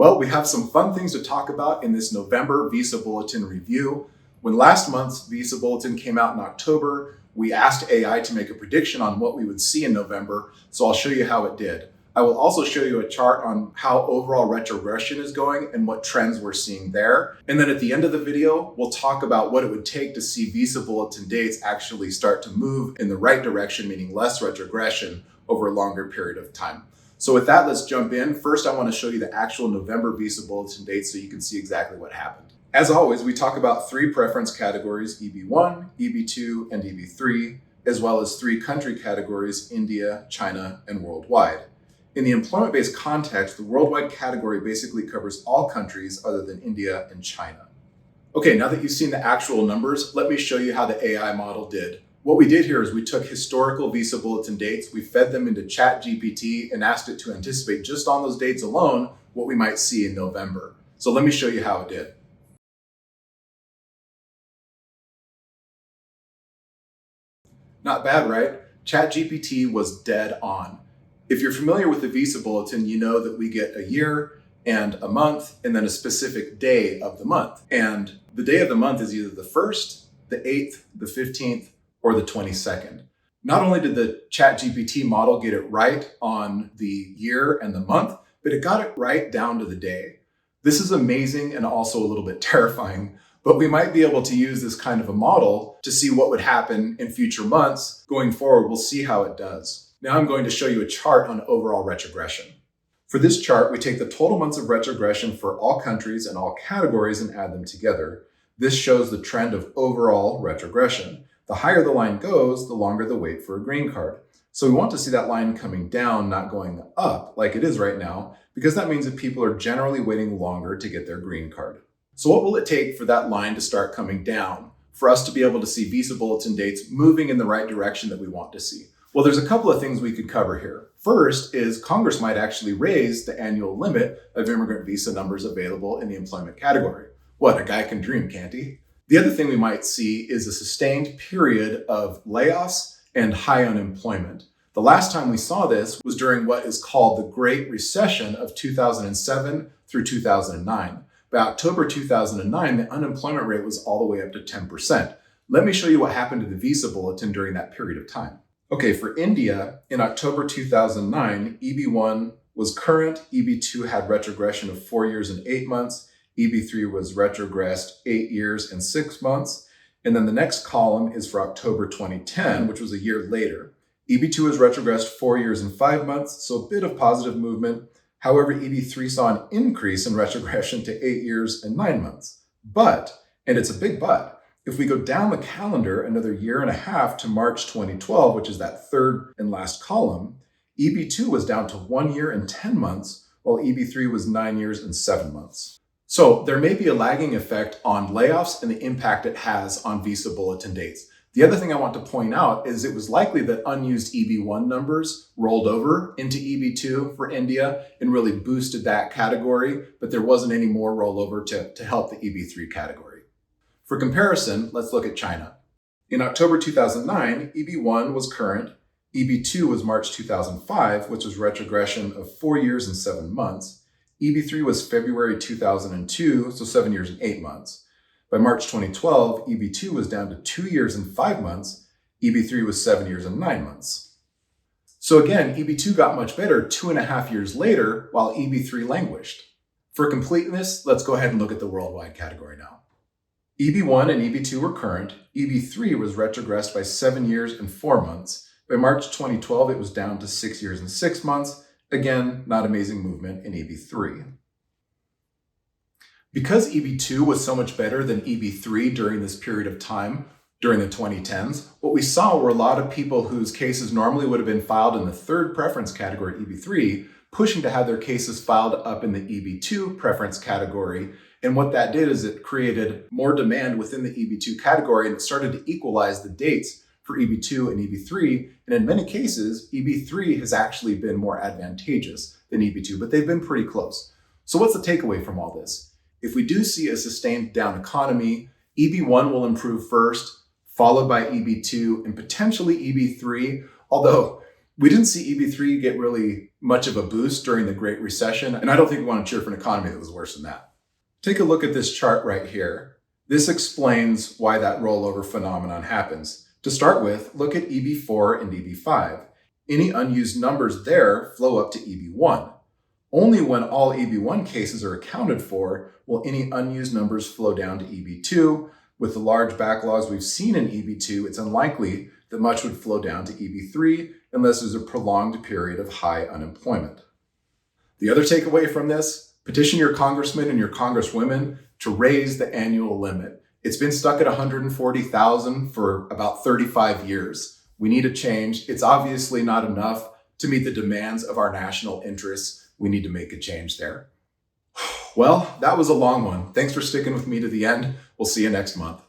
Well, we have some fun things to talk about in this November Visa Bulletin review. When last month's Visa Bulletin came out in October, we asked AI to make a prediction on what we would see in November, so I'll show you how it did. I will also show you a chart on how overall retrogression is going and what trends we're seeing there. And then at the end of the video, we'll talk about what it would take to see Visa Bulletin dates actually start to move in the right direction, meaning less retrogression over a longer period of time. So with that, let's jump in. First, I want to show you the actual November Visa Bulletin dates so you can see exactly what happened. As always, we talk about three preference categories, EB1, EB2, and EB3, as well as three country categories, India, China, and worldwide. In the employment-based context, the worldwide category basically covers all countries other than India and China. Okay, now that you've seen the actual numbers, let me show you how the AI model did. What we did here is we took historical Visa Bulletin dates, we fed them into Chat GPT and asked it to anticipate just on those dates alone what we might see in November. So let me show you how it did. Not bad, right? Chat GPT was dead on. If you're familiar with the Visa Bulletin, you know that we get a year and a month and then a specific day of the month. And the day of the month is either the 1st, the 8th, the 15th, or the 22nd. Not only did the Chat GPT model get it right on the year and the month, but it got it right down to the day. This is amazing and also a little bit terrifying, but we might be able to use this kind of a model to see what would happen in future months. Going forward, we'll see how it does. Now I'm going to show you a chart on overall retrogression. For this chart, we take the total months of retrogression for all countries and all categories and add them together. This shows the trend of overall retrogression. The higher the line goes, the longer the wait for a green card. So we want to see that line coming down, not going up like it is right now, because that means that people are generally waiting longer to get their green card. So what will it take for that line to start coming down, for us to be able to see Visa Bulletin dates moving in the right direction that we want to see? Well, there's a couple of things we could cover here. First is Congress might actually raise the annual limit of immigrant visa numbers available in the employment category. What, a guy can dream, can't he? The other thing we might see is a sustained period of layoffs and high unemployment. The last time we saw this was during what is called the Great Recession of 2007 through 2009. By October 2009, the unemployment rate was all the way up to 10%. Let me show you what happened to the Visa Bulletin during that period of time. Okay, for India, in October 2009, EB1 was current, EB2 had retrogression of 4 years and 8 months, EB3 was retrogressed 8 years and 6 months. And then the next column is for October 2010, which was a year later. EB2 was retrogressed 4 years and 5 months, so a bit of positive movement. However, EB3 saw an increase in retrogression to 8 years and 9 months. But, and it's a big but, if we go down the calendar another year and a half to March 2012, which is that third and last column, EB2 was down to 1 year and 10 months, while EB3 was 9 years and 7 months. So there may be a lagging effect on layoffs and the impact it has on Visa Bulletin dates. The other thing I want to point out is it was likely that unused EB1 numbers rolled over into EB2 for India and really boosted that category, but there wasn't any more rollover to help the EB3 category. For comparison, let's look at China. In October 2009, EB1 was current, EB2 was March 2005, which was retrogression of 4 years and 7 months, EB3 was February 2002, so 7 years and 8 months. By March 2012, EB2 was down to 2 years and 5 months, EB3 was 7 years and 9 months. So again, EB2 got much better 2.5 years later, while EB3 languished. For completeness, let's go ahead and look at the worldwide category now. EB1 and EB2 were current, EB3 was retrogressed by 7 years and 4 months. By March 2012, it was down to 6 years and 6 months. Again, not amazing movement in EB3. Because EB2 was so much better than EB3 during this period of time, during the 2010s, what we saw were a lot of people whose cases normally would have been filed in the third preference category, EB3, pushing to have their cases filed up in the EB2 preference category. And what that did is it created more demand within the EB2 category, and it started to equalize the dates for EB2 and EB3, and in many cases, EB3 has actually been more advantageous than EB2, but they've been pretty close. So what's the takeaway from all this? If we do see a sustained down economy, EB1 will improve first, followed by EB2 and potentially EB3, although We didn't see EB3 get really much of a boost during the Great Recession, and I don't think we want to cheer for an economy that was worse than that. Take a look at this chart right here. This explains why that rollover phenomenon happens. To start with, look at EB4 and EB5. Any unused numbers there flow up to EB1. Only when all EB1 cases are accounted for will any unused numbers flow down to EB2. With the large backlogs we've seen in EB2, it's unlikely that much would flow down to EB3 unless there's a prolonged period of high unemployment. The other takeaway from this, petition your congressmen and your congresswomen to raise the annual limit. It's been stuck at 140,000 for about 35 years. We need a change. It's obviously not enough to meet the demands of our national interests. We need to make a change there. Well, that was a long one. Thanks for sticking with me to the end. We'll see you next month.